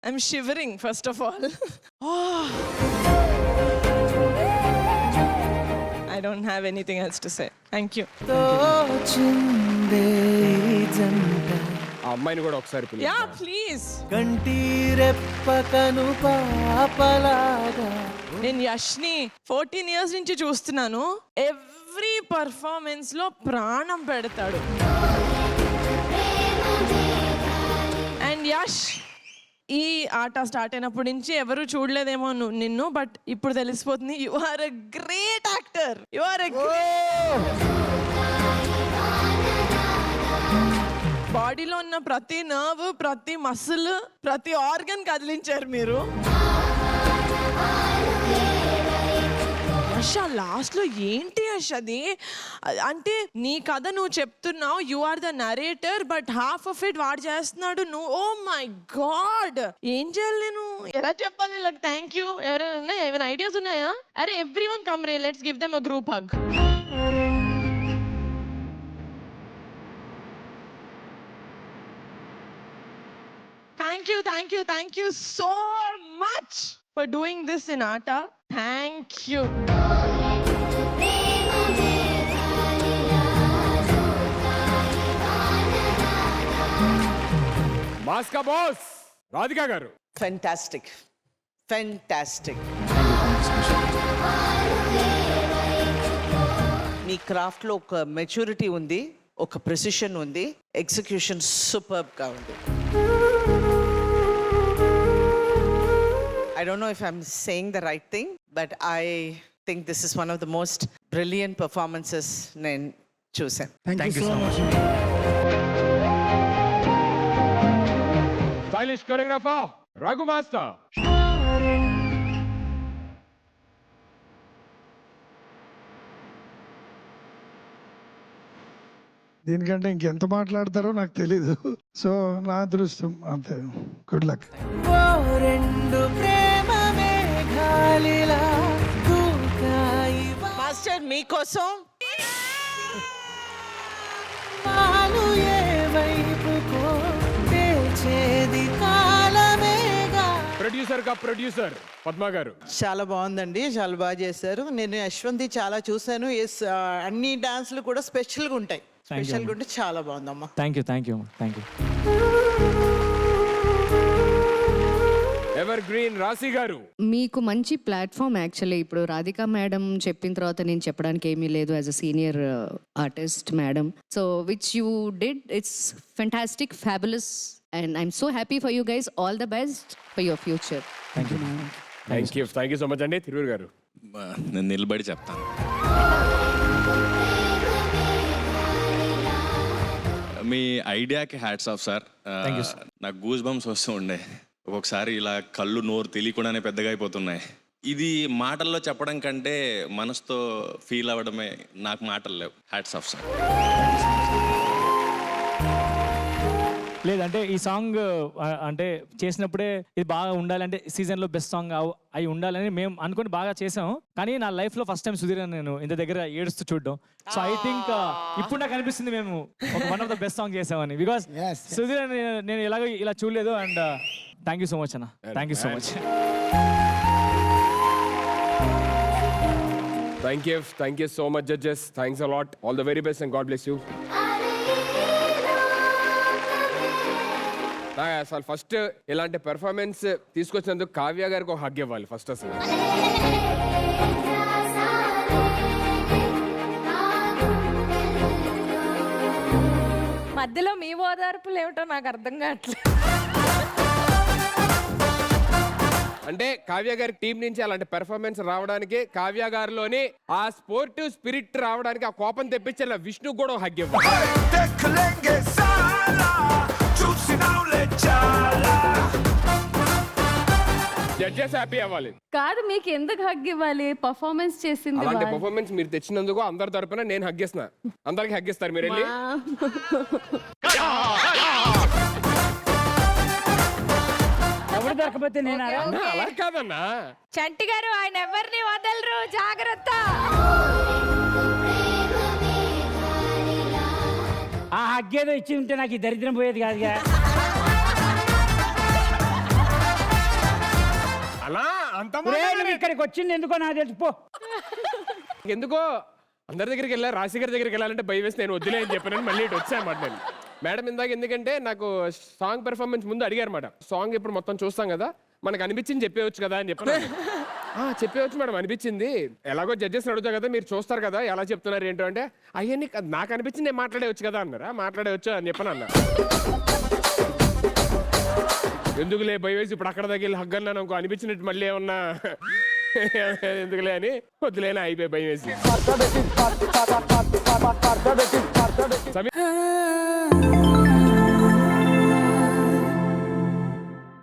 I'm shivering, first of all. Oh. I don't have anything else to say. Thank you. ఆ అమ్మాయిని కూడా ఒకసారి పిలువు. Yeah, please. నేను యష్ని 14 years నుంచి చూస్తున్నాను. ఎవ్రీ పర్ఫార్మెన్స్ లో ప్రాణం పెడతాడు. అండ్ యష్, ఈ ఆట స్టార్ట్ అయినప్పటి నుంచి ఎవరు చూడలేదేమో నిన్ను, బట్ ఇప్పుడు తెలిసిపోతుంది. You are a great actor. You are a బాడీలో ఉన్న ప్రతి నర్వ్, ప్రతి మసిల్, ప్రతి ఆర్గన్ కదిలించారు మీరు. అషా లాస్ట్ లో ఏంటి అష్ అది? అంటే నీ కథ నువ్వు చెప్తున్నావు, you are the narrator, but half of it వాడు చేస్తున్నాడు. నువ్వు ఓ మై గాడ్, ఏం చేయాలి నేను? ఎలా చెప్పాలి? Like thank you. ఎవరైనా ఏమైనా ఐడియాస్ ఉన్నాయా? అరే everyone come ray, let's give them a group hug. Thank you so much for doing this in Aata. Thank you. మాస్కా బాస్ రాధికా గారు. Fantastic. మీ క్రాఫ్ట్ లో ఒక మెచ్యూరిటీ ఉంది, ఒక ప్రెసిషన్ ఉంది, ఎగ్జిక్యూషన్ సూపర్బ్ గా ఉంది. I don't know if I'm saying the right thing, but I think this is one of the most brilliant performances నేను చూసాను. Thank you so much. Stylish choreographer Raghu master. దీనికంటే ఇంకెంత మాట్లాడతారో నాకు తెలీదు. సో నా అదృష్టం అంతే. Good luck. మాస్టర్ మీకోసం ప్రొడ్యూసర్ పద్మ గారు. చాలా బాగుందండి, చాలా బాగా చేశారు. నేను యశ్వంతి చాలా చూశాను. అన్ని డాన్స్లు కూడా స్పెషల్గా ఉంటాయి. స్పెషల్గా ఉంటే చాలా బాగుందమ్మా. Thank you. ఎవర్ గ్రీన్ రాశి గారు. మీకు మంచి ప్లాట్ఫామ్ యాక్చువల్లీ. ఇప్పుడు రాధికా మేడం చెప్పిన తర్వాత నేను చెప్పడానికి ఏమీ లేదు as a senior artist madam. So which you did, it's fantastic, fabulous, and I'm so happy for you guys. All the best for your future. Thank you so much అండి. తిరువూరు గారు. నేను నిలబడి చెప్తాను. మీ ఐడియాకి హ్యాట్స్ ఆఫ్ సార్. నాకు goose bumps వస్తూ ఉండే. ఒక్కొక్కసారి ఇలా కళ్ళు నోరు తెలియకుండానే పెద్దగా అయిపోతున్నాయి. ఇది మాటల్లో చెప్పడం కంటే మనసుతో ఫీల్ అవ్వడమే. నాకు మాటలు లేవు. Hats off sir. లేదంటే ఈ సాంగ్ అంటే చేసినప్పుడే ఇది బాగా ఉండాలంటే సీజన్లో బెస్ట్ సాంగ్ అయి ఉండాలని మేము అనుకుని బాగా చేసాము. కానీ నా లైఫ్లో ఫస్ట్ టైం సుధీర్ నేను ఇంత దగ్గర ఏడుస్తూ చూడడం. సో ఐ థింక్ ఇప్పుడు నాకు అనిపిస్తుంది మేము one of the best song చేసామని. బికాస్ సుధీర్ నేను ఎలాగో ఇలా చూడలేదు. And thank you so much అన్న. Thank you so much. Thank you so much judges. Thanks a lot. All the very best and God bless you. అసలు first ఇలాంటి performance తీసుకొచ్చినందుకు Kavya గారికి ఒక హగ్ ఇవ్వాలి ఫస్ట్. అసలు మధ్యలో మీ ఓదార్పులు ఏమిటో నాకు అర్థం కావట్లేదు. అంటే కావ్య గారి టీం నుంచి అలాంటి పెర్ఫార్మెన్స్ రావడానికి, కావ్య గారిలోని ఆ స్పోర్టివ్ స్పిరిట్ రావడానికి, ఆ కోపం తెప్పించే విష్ణు కూడా హగ్ ఇవ్వాలి. జడ్జెస్ హ్యాపీ అవ్వాలి. కాదు, మీకు ఎందుకు హగ్ ఇవ్వాలి? పర్ఫార్మెన్స్ చేసింది. అలాంటి పర్ఫార్మెన్స్ మీరు తెచ్చినందుకు అందరి తరపున నేను హగ్ ఇస్తున్నా. అందరికి హగ్ ఇస్తారు మీరు వెళ్ళి. ఎవరు దొరకపోతే నేను అలా కాదన్నా. చంటి గారు, ఆయన ఎవరిని వదలరు, జాగ్రత్త. ఆ హగ్గేదో ఇచ్చి ఉంటే నాకు ఈ దరిద్రం పోయేది కాదుగా. అంత ఇక్కడికి వచ్చింది ఎందుకో నాకు తెలిసిపో. ఎందుకో అందరి దగ్గరికి వెళ్ళా, రాశి గారి దగ్గరికి వెళ్ళాలంటే భయం వేసి నేను వద్దులే అని చెప్పాను, మళ్ళీ ఇటు వచ్చాయన్నమాట నేను. మేడం ఇందాక ఎందుకంటే నాకు సాంగ్ పెర్ఫార్మెన్స్ ముందు అడిగారు అన్నమాట, సాంగ్ ఇప్పుడు మొత్తం చూస్తాం కదా మనకు అనిపించింది చెప్పేవచ్చు కదా అని చెప్పాను. చెప్పేవచ్చు మేడం అనిపించింది, ఎలాగో జడ్జెస్ అడుగుతా కదా మీరు చూస్తారు కదా ఎలా చెప్తున్నారు ఏంటో అంటే, అయ్యని నాకు అనిపించింది నేను మాట్లాడేవచ్చు కదా అన్నారా, మాట్లాడేవచ్చు అని చెప్పాను అన్న. ఎందుకులే భయం వేసి ఇప్పుడు అక్కడ దగ్గర హగ్గన్నా నాకు అనిపించినట్టు మళ్ళీ ఏమన్నా ఎందుకులే అని వద్దులేనా అయిపోయి భయం వేసి.